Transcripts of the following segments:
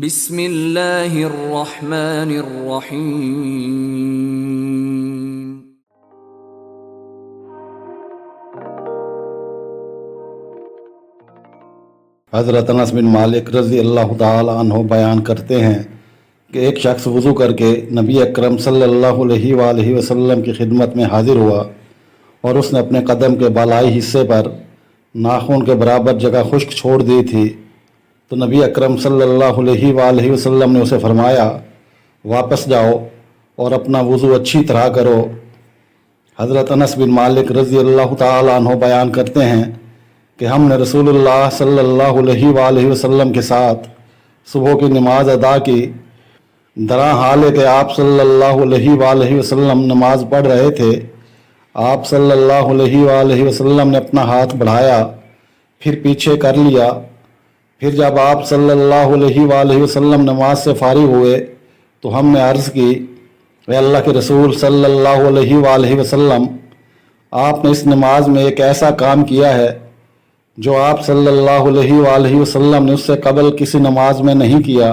بسم اللہ الرحمن الرحیم۔ حضرت انس بن مالک رضی اللہ تعالی عنہ بیان کرتے ہیں کہ ایک شخص وضو کر کے نبی اکرم صلی اللہ علیہ وآلہ وسلم کی خدمت میں حاضر ہوا اور اس نے اپنے قدم کے بالائی حصے پر ناخن کے برابر جگہ خشک چھوڑ دی تھی، تو نبی اکرم صلی اللہ علیہ وآلہ وسلم نے اسے فرمایا واپس جاؤ اور اپنا وضو اچھی طرح کرو۔ حضرت انس بن مالک رضی اللہ تعالی عنہ بیان کرتے ہیں کہ ہم نے رسول اللہ صلی اللہ علیہ وآلہ وسلم کے ساتھ صبح کی نماز ادا کی، درا حال ہے کہ آپ صلی اللہ علیہ وآلہ وسلم نماز پڑھ رہے تھے۔ آپ صلی اللہ علیہ وآلہ وسلم نے اپنا ہاتھ بڑھایا، پھر پیچھے کر لیا، پھر جب آپ صلی اللہ علیہ وآلہ وسلم نماز سے فارغ ہوئے تو ہم نے عرض کی، اے اللہ کے رسول صلی اللہ علیہ وآلہ وسلم، آپ نے اس نماز میں ایک ایسا کام کیا ہے جو آپ صلی اللہ علیہ وآلہ وسلم نے اس سے قبل کسی نماز میں نہیں کیا۔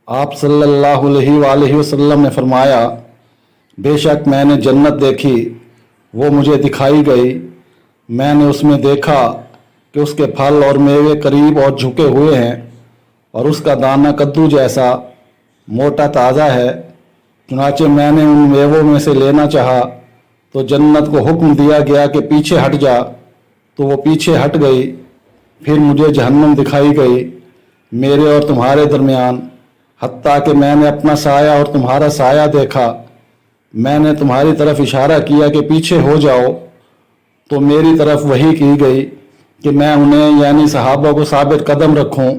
آپ صلی اللہ علیہ وآلہ وسلم نے فرمایا، بے شک میں نے جنت دیکھی، وہ مجھے دکھائی گئی، میں نے اس میں دیکھا کہ اس کے پھل اور میوے قریب اور جھکے ہوئے ہیں اور اس کا دانہ کدو جیسا موٹا تازہ ہے۔ چنانچہ میں نے ان میووں میں سے لینا چاہا تو جنت کو حکم دیا گیا کہ پیچھے ہٹ جا، تو وہ پیچھے ہٹ گئی۔ پھر مجھے جہنم دکھائی گئی میرے اور تمہارے درمیان، حتیٰ کہ میں نے اپنا سایہ اور تمہارا سایہ دیکھا۔ میں نے تمہاری طرف اشارہ کیا کہ پیچھے ہو جاؤ، تو میری طرف وحی کی گئی کہ میں انہیں یعنی صحابہ کو ثابت قدم رکھوں،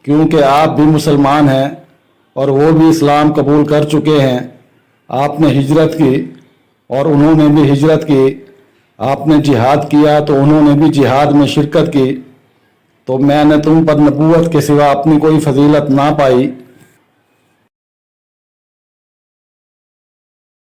کیونکہ آپ بھی مسلمان ہیں اور وہ بھی اسلام قبول کر چکے ہیں۔ آپ نے ہجرت کی اور انہوں نے بھی ہجرت کی، آپ نے جہاد کیا تو انہوں نے بھی جہاد میں شرکت کی، تو میں نے تم پر نبوت کے سوا اپنی کوئی فضیلت نہ پائی۔